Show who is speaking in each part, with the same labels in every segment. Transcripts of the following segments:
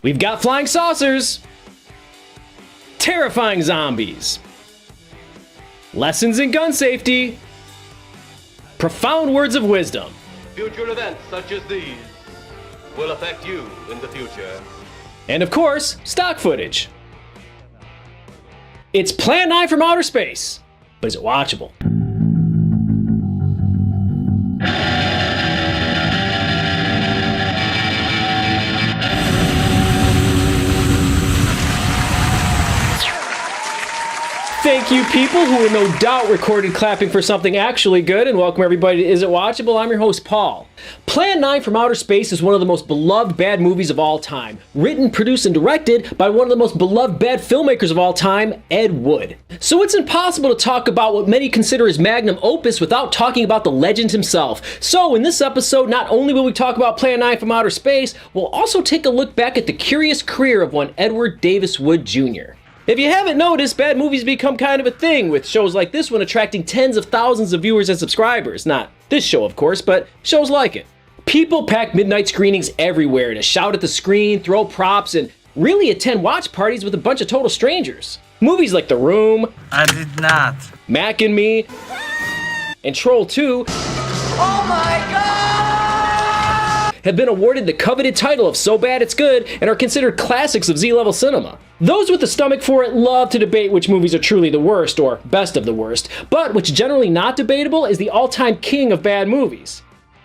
Speaker 1: We've got flying saucers, terrifying zombies, lessons in gun safety, profound words of wisdom.
Speaker 2: Future events such as these will affect you in the future.
Speaker 1: And of course, stock footage. It's Plan 9 from outer space, but is it watchable? Thank you, people who will no doubt recorded clapping for something actually good, and welcome everybody to Is It Watchable? I'm your host, Paul. Plan 9 from Outer Space is one of the most beloved bad movies of all time. Written, produced, and directed by one of the most beloved bad filmmakers of all time, Ed Wood. So it's impossible to talk about what many consider his magnum opus without talking about the legend himself. So in this episode, not only will we talk about Plan 9 from Outer Space, we'll also take a look back at the curious career of one Edward Davis Wood Jr. If you haven't noticed, bad movies become kind of a thing, with shows like this one attracting tens of thousands of viewers and subscribers. Not this show, of course, but shows like it. People pack midnight screenings everywhere to shout at the screen, throw props, and really attend watch parties with a bunch of total strangers. Movies like The Room,
Speaker 3: I did not.
Speaker 1: Mac and Me, and Troll 2
Speaker 3: Oh my god!
Speaker 1: have been awarded the coveted title of So Bad It's Good and are considered classics of Z-level cinema. Those with the stomach for it love to debate which movies are truly the worst or best of the worst, but what's generally not debatable is the all-time king of bad movies.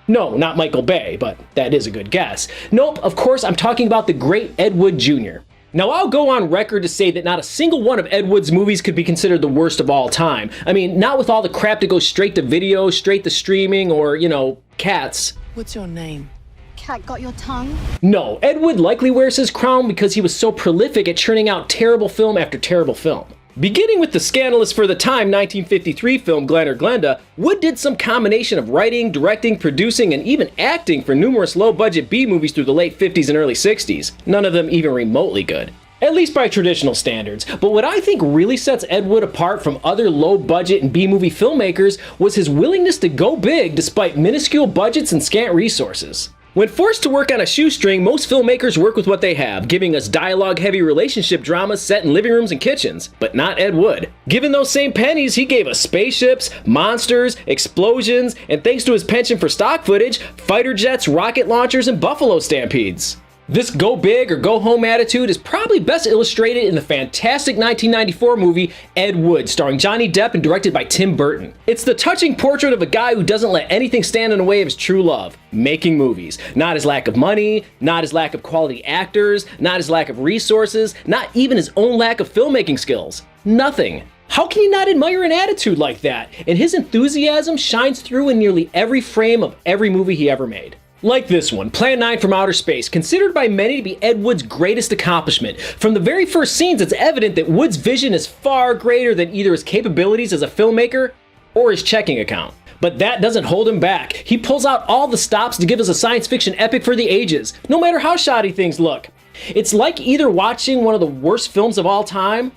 Speaker 1: No, not Michael Bay, but that is a good guess. Nope, of course I'm talking about the great Ed Wood Jr. Now, I'll go on record to say that not a single one of Ed Wood's movies could be considered the worst of all time. I mean, not with all the crap that goes straight to video, straight to streaming, or, you know, cats.
Speaker 4: What's your name?
Speaker 5: Cat got your tongue?
Speaker 1: No, Ed Wood likely wears his crown because he was so prolific at churning out terrible film after terrible film. Beginning with the scandalous for the time 1953 film Glen or Glenda, Wood did some combination of writing, directing, producing, and even acting for numerous low-budget B-movies through the late 50s and early 60s, none of them even remotely good. At least by traditional standards. But what I think really sets Ed Wood apart from other low-budget and B-movie filmmakers was his willingness to go big despite minuscule budgets and scant resources. When forced to work on a shoestring, most filmmakers work with what they have, giving us dialogue-heavy relationship dramas set in living rooms and kitchens, but not Ed Wood. Given those same pennies, he gave us spaceships, monsters, explosions, and thanks to his penchant for stock footage, fighter jets, rocket launchers, and buffalo stampedes. This go big or go home attitude is probably best illustrated in the fantastic 1994 movie Ed Wood, starring Johnny Depp and directed by Tim Burton. It's the touching portrait of a guy who doesn't let anything stand in the way of his true love, making movies. Not his lack of money, not his lack of quality actors, not his lack of resources, not even his own lack of filmmaking skills. Nothing. How can you not admire an attitude like that? And his enthusiasm shines through in nearly every frame of every movie he ever made. Like this one, Plan 9 from Outer Space, considered by many to be Ed Wood's greatest accomplishment. From the very first scenes, it's evident that Wood's vision is far greater than either his capabilities as a filmmaker or his checking account. But that doesn't hold him back. He pulls out all the stops to give us a science fiction epic for the ages, no matter how shoddy things look. It's like either watching one of the worst films of all time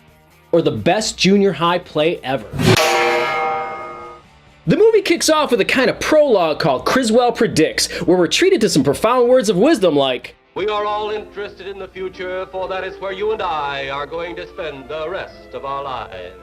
Speaker 1: or the best junior high play ever. The movie kicks off with a kind of prologue called Criswell Predicts, where we're treated to some profound words of wisdom like,
Speaker 2: We are all interested in the future, for that is where you and I are going to spend the rest of our lives.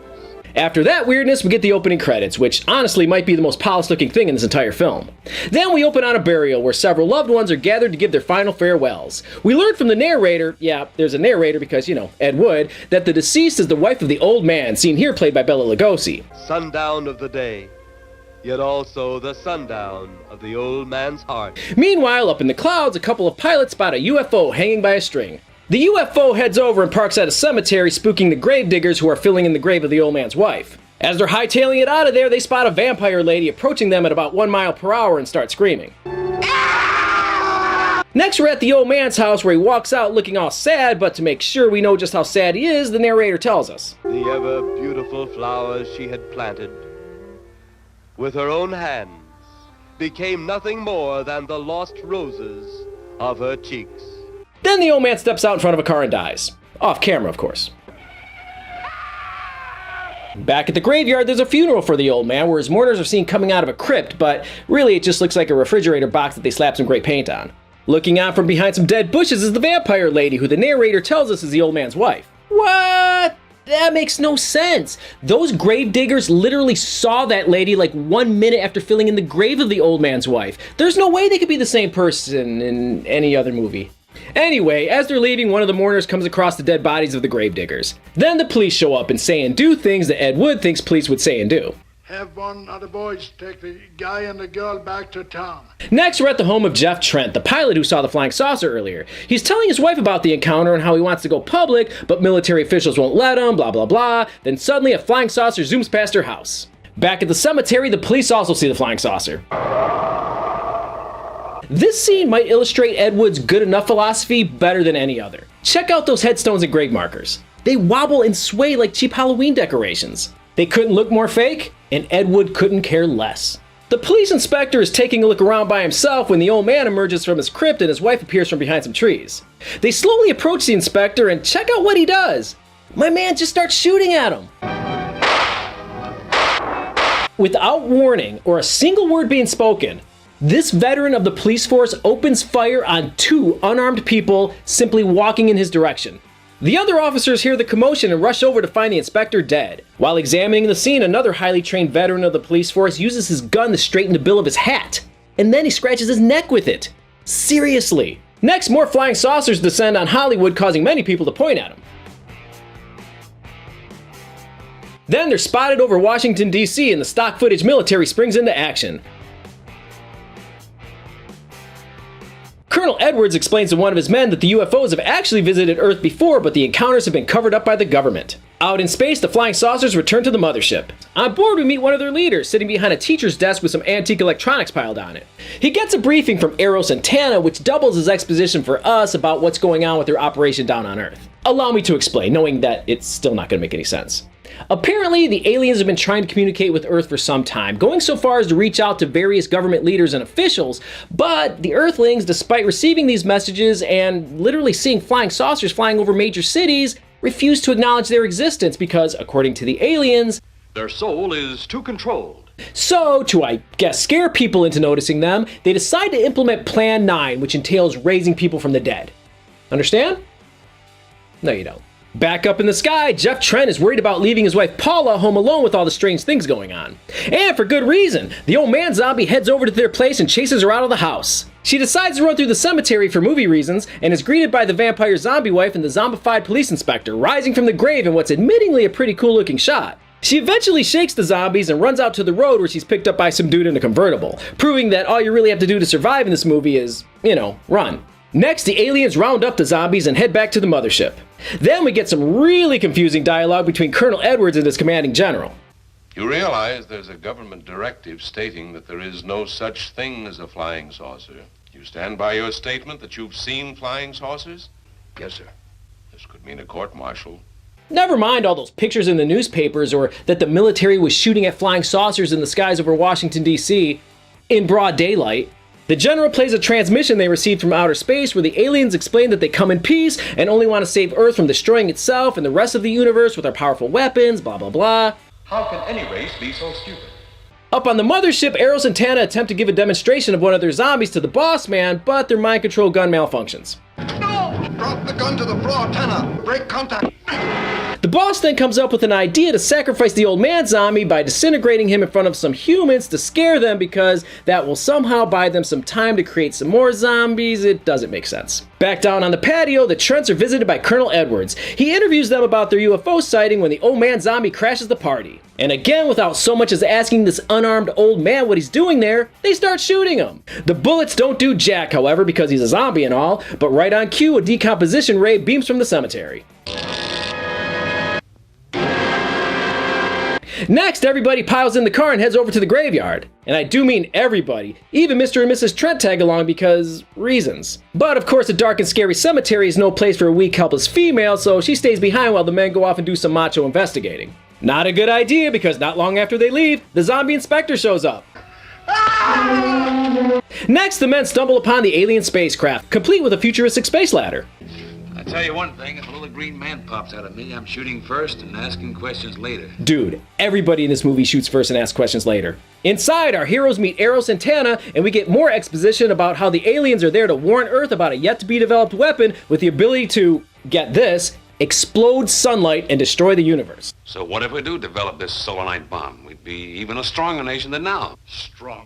Speaker 1: After that weirdness, we get the opening credits, which honestly might be the most polished looking thing in this entire film. Then we open on a burial where several loved ones are gathered to give their final farewells. We learn from the narrator, yeah, there's a narrator because, you know, Ed Wood, that the deceased is the wife of the old man, seen here played by Bela Lugosi.
Speaker 2: Sundown of the day, yet also the sundown of the old man's heart.
Speaker 1: Meanwhile, up in the clouds, a couple of pilots spot a UFO hanging by a string. The UFO heads over and parks at a cemetery, spooking the gravediggers who are filling in the grave of the old man's wife. As they're hightailing it out of there, they spot a vampire lady approaching them at about 1 mile per hour and start screaming. Next, we're at the old man's house where he walks out looking all sad, but to make sure we know just how sad he is, the narrator tells us.
Speaker 2: The ever beautiful flowers she had planted with her own hands became nothing more than the lost roses of her cheeks.
Speaker 1: Then the old man steps out in front of a car and dies. Off camera, of course. Back at the graveyard, there's a funeral for the old man where his mourners are seen coming out of a crypt, but really it just looks like a refrigerator box that they slapped some gray paint on. Looking out from behind some dead bushes is the vampire lady, who the narrator tells us is the old man's wife. What? That makes no sense. Those grave diggers literally saw that lady like 1 minute after filling in the grave of the old man's wife. There's no way they could be the same person in any other movie. Anyway, as they're leaving, one of the mourners comes across the dead bodies of the grave diggers. Then the police show up and say and do things that Ed Wood thinks police would say and do.
Speaker 4: Have one of the boys take the guy and the girl back to town.
Speaker 1: Next, we're at the home of Jeff Trent, the pilot who saw the flying saucer earlier. He's telling his wife about the encounter and how he wants to go public, but military officials won't let him, blah blah blah. Then suddenly a flying saucer zooms past her house. Back at the cemetery, the police also see the flying saucer. This scene might illustrate Ed Wood's good enough philosophy better than any other. Check out those headstones and grave markers. They wobble and sway like cheap Halloween decorations. They couldn't look more fake, and Ed Wood couldn't care less. The police inspector is taking a look around by himself when the old man emerges from his crypt and his wife appears from behind some trees. They slowly approach the inspector and check out what he does. My man just starts shooting at him. Without warning or a single word being spoken, this veteran of the police force opens fire on 2 unarmed people simply walking in his direction. The other officers hear the commotion and rush over to find the inspector dead. While examining the scene, another highly trained veteran of the police force uses his gun to straighten the bill of his hat. And then he scratches his neck with it. Seriously. Next, more flying saucers descend on Hollywood, causing many people to point at them. Then they're spotted over Washington, D.C., and the stock footage military springs into action. Colonel Edwards explains to one of his men that the UFOs have actually visited Earth before, but the encounters have been covered up by the government. Out in space, the flying saucers return to the mothership. On board, we meet one of their leaders, sitting behind a teacher's desk with some antique electronics piled on it. He gets a briefing from Eros and Tana, which doubles as exposition for us about what's going on with their operation down on Earth. Allow me to explain, knowing that it's still not going to make any sense. Apparently, the aliens have been trying to communicate with Earth for some time, going so far as to reach out to various government leaders and officials, but the Earthlings, despite receiving these messages and literally seeing flying saucers flying over major cities, refuse to acknowledge their existence because, according to the aliens,
Speaker 6: their soul is too controlled.
Speaker 1: So, to I guess scare people into noticing them, they decide to implement Plan 9, which entails raising people from the dead. Understand? No, you don't. Back up in the sky, Jeff Trent is worried about leaving his wife Paula home alone with all the strange things going on. And for good reason. The old man zombie heads over to their place and chases her out of the house. She decides to run through the cemetery for movie reasons and is greeted by the vampire zombie wife and the zombified police inspector rising from the grave in what's admittingly a pretty cool looking shot. She eventually shakes the zombies and runs out to the road where she's picked up by some dude in a convertible, proving that all you really have to do to survive in this movie is, run. Next, the aliens round up the zombies and head back to the mothership. Then we get some really confusing dialogue between Colonel Edwards and his commanding general.
Speaker 7: You realize there's a government directive stating that there is no such thing as a flying saucer. You stand by your statement that you've seen flying saucers?
Speaker 6: Yes, sir.
Speaker 7: This could mean a court-martial.
Speaker 1: Never mind all those pictures in the newspapers or that the military was shooting at flying saucers in the skies over Washington, D.C. in broad daylight. The general plays a transmission they received from outer space where the aliens explain that they come in peace and only want to save Earth from destroying itself and the rest of the universe with our powerful weapons, blah blah blah.
Speaker 6: How can any race be so stupid?
Speaker 1: Up on the mothership, Eros and Tana attempt to give a demonstration of one of their zombies to the boss man, but their mind control gun malfunctions.
Speaker 6: No! Drop the gun to the floor, Tanner! Break contact!
Speaker 1: The boss then comes up with an idea to sacrifice the old man zombie by disintegrating him in front of some humans to scare them because that will somehow buy them some time to create some more zombies. It doesn't make sense. Back down on the patio, the Trents are visited by Colonel Edwards. He interviews them about their UFO sighting when the old man zombie crashes the party. And again, without so much as asking this unarmed old man what he's doing there, they start shooting him. The bullets don't do jack, however, because he's a zombie and all, but right on cue, a decomposition ray beams from the cemetery. Next, everybody piles in the car and heads over to the graveyard. And I do mean everybody. Even Mr. and Mrs. Trent tag along because reasons. But of course, a dark and scary cemetery is no place for a weak, helpless female, so she stays behind while the men go off and do some macho investigating. Not a good idea because not long after they leave, the zombie inspector shows up. Next, the men stumble upon the alien spacecraft, complete with a futuristic space ladder.
Speaker 7: I
Speaker 8: tell you one thing, if a little green man pops out at me, I'm shooting first and asking questions later.
Speaker 1: Dude, everybody in this movie shoots first and asks questions later. Inside, our heroes meet Arrow Santana, and we get more exposition about how the aliens are there to warn Earth about a yet-to-be-developed weapon with the ability to, get this, explode sunlight and destroy the universe.
Speaker 9: So what if we do develop this solanite bomb? We'd be even a stronger nation than now.
Speaker 8: Stronger.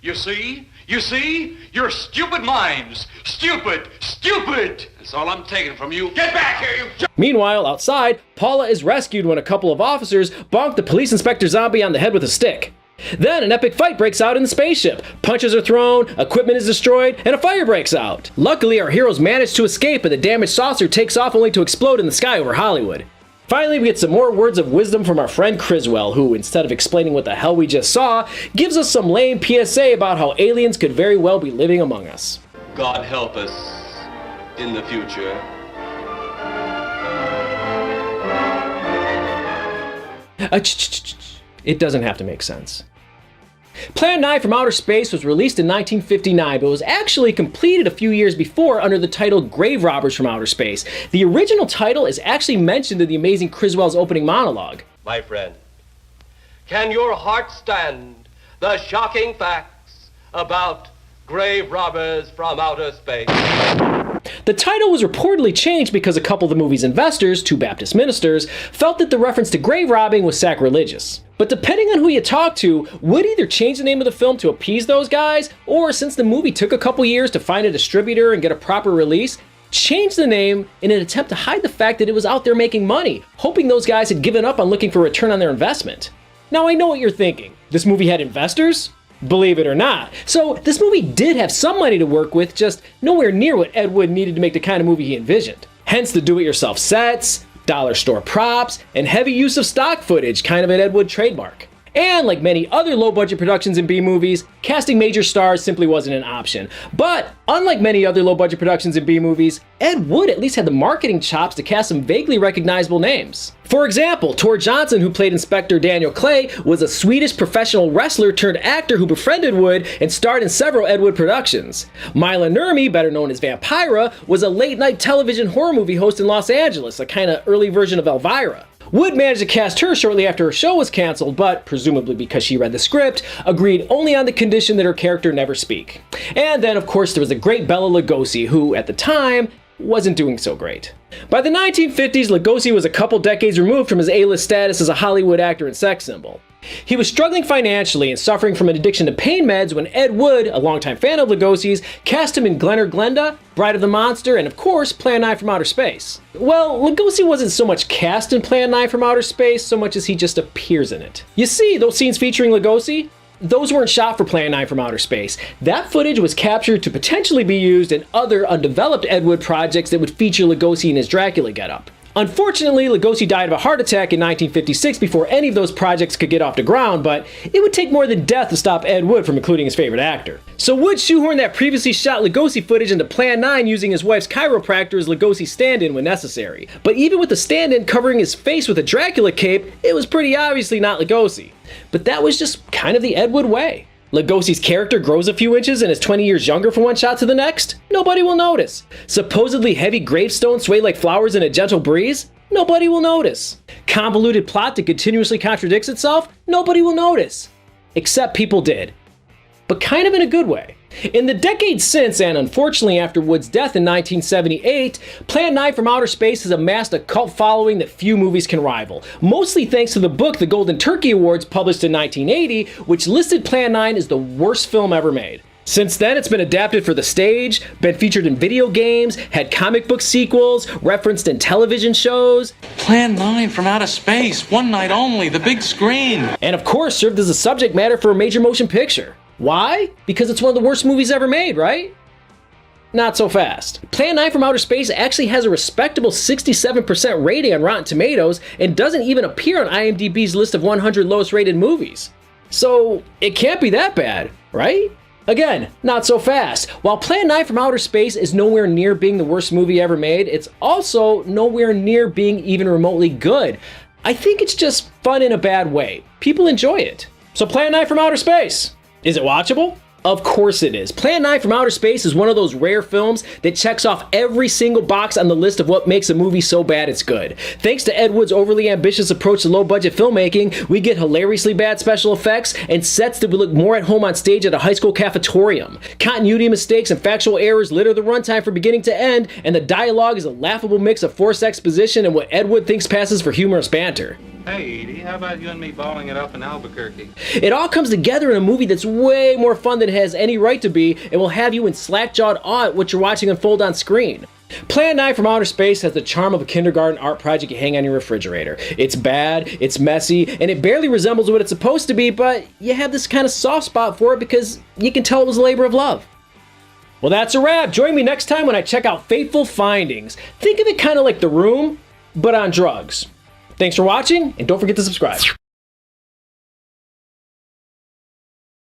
Speaker 8: You see? You see? You're stupid minds. Stupid! Stupid!
Speaker 9: That's all I'm taking from you.
Speaker 8: Get back here, you...
Speaker 1: Meanwhile, outside, Paula is rescued when a couple of officers bonk the police inspector zombie on the head with a stick. Then an epic fight breaks out in the spaceship. Punches are thrown, equipment is destroyed, and a fire breaks out. Luckily, our heroes manage to escape, and the damaged saucer takes off only to explode in the sky over Hollywood. Finally, we get some more words of wisdom from our friend Criswell, who, instead of explaining what the hell we just saw, gives us some lame PSA about how aliens could very well be living among us.
Speaker 2: God help us in the future.
Speaker 1: It doesn't have to make sense. Plan 9 from Outer Space was released in 1959, but was actually completed a few years before under the title Grave Robbers from Outer Space. The original title is actually mentioned in the amazing Criswell's opening monologue.
Speaker 2: My friend, can your heart stand the shocking facts about grave robbers from outer space?
Speaker 1: The title was reportedly changed because a couple of the movie's investors, two Baptist ministers, felt that the reference to grave robbing was sacrilegious. But depending on who you talk to, would either change the name of the film to appease those guys, or since the movie took a couple years to find a distributor and get a proper release, change the name in an attempt to hide the fact that it was out there making money, hoping those guys had given up on looking for a return on their investment. Now I know what you're thinking. This movie had investors? Believe it or not. So this movie did have some money to work with, just nowhere near what Ed Wood needed to make the kind of movie he envisioned. Hence the do-it-yourself sets, dollar store props, and heavy use of stock footage, kind of an Ed Wood trademark. And like many other low-budget productions in B-movies, casting major stars simply wasn't an option. But unlike many other low-budget productions in B-movies, Ed Wood at least had the marketing chops to cast some vaguely recognizable names. For example, Tor Johnson, who played Inspector Daniel Clay, was a Swedish professional wrestler turned actor who befriended Wood and starred in several Ed Wood productions. Mila Nurmi, better known as Vampira, was a late-night television horror movie host in Los Angeles, a kind of early version of Elvira. Wood managed to cast her shortly after her show was canceled, but, presumably because she read the script, agreed only on the condition that her character never speak. And then, of course, there was the great Bela Lugosi, who, at the time, wasn't doing so great. By the 1950s, Lugosi was a couple decades removed from his A-list status as a Hollywood actor and sex symbol. He was struggling financially and suffering from an addiction to pain meds when Ed Wood, a longtime fan of Lugosi's, cast him in Glen or Glenda, Bride of the Monster, and of course, Plan 9 from Outer Space. Well, Lugosi wasn't so much cast in Plan 9 from Outer Space, so much as he just appears in it. You see, those scenes featuring Lugosi? Those weren't shot for Plan 9 from Outer Space. That footage was captured to potentially be used in other undeveloped Ed Wood projects that would feature Lugosi in his Dracula getup. Unfortunately, Lugosi died of a heart attack in 1956 before any of those projects could get off the ground, but it would take more than death to stop Ed Wood from including his favorite actor. So Wood shoehorned that previously shot Lugosi footage into Plan 9 using his wife's chiropractor as Lugosi's stand-in when necessary. But even with the stand-in covering his face with a Dracula cape, it was pretty obviously not Lugosi. But that was just kind of the Ed Wood way. Lugosi's character grows a few inches and is 20 years younger from one shot to the next? Nobody will notice. Supposedly heavy gravestones sway like flowers in a gentle breeze? Nobody will notice. Convoluted plot that continuously contradicts itself? Nobody will notice. Except people did. But kind of in a good way. In the decades since, and unfortunately after Wood's death in 1978, Plan 9 from Outer Space has amassed a cult following that few movies can rival, mostly thanks to the book the Golden Turkey Awards published in 1980, which listed Plan 9 as the worst film ever made. Since then, it's been adapted for the stage, been featured in video games, had comic book sequels, referenced in television shows.
Speaker 3: Plan 9 from Outer Space, one night only, the big screen.
Speaker 1: And of course, served as a subject matter for a major motion picture. Why? Because it's one of the worst movies ever made, right? Not so fast. Plan 9 from Outer Space actually has a respectable 67% rating on Rotten Tomatoes and doesn't even appear on IMDb's list of 100 lowest rated movies. So it can't be that bad, right? Again, not so fast. While Plan 9 from Outer Space is nowhere near being the worst movie ever made, it's also nowhere near being even remotely good. I think it's just fun in a bad way. People enjoy it. So Plan 9 from Outer Space. Is it watchable? Of course it is. Plan 9 from Outer Space is one of those rare films that checks off every single box on the list of what makes a movie so bad it's good. Thanks to Ed Wood's overly ambitious approach to low-budget filmmaking, we get hilariously bad special effects and sets that would look more at home on stage at a high school cafetorium. Continuity mistakes and factual errors litter the runtime from beginning to end, and the dialogue is a laughable mix of forced exposition and what Ed Wood thinks passes for humorous banter.
Speaker 3: Hey, Edie, how about you and me balling it up in Albuquerque?
Speaker 1: It all comes together in a movie that's way more fun than it has any right to be, and will have you in slack-jawed awe at what you're watching unfold on screen. Plan 9 from Outer Space has the charm of a kindergarten art project you hang on your refrigerator. It's bad, it's messy, and it barely resembles what it's supposed to be, but you have this kind of soft spot for it because you can tell it was a labor of love. Well, that's a wrap. Join me next time when I check out Fateful Findings. Think of it kind of like The Room, but on drugs. Thanks for watching, and don't forget to subscribe.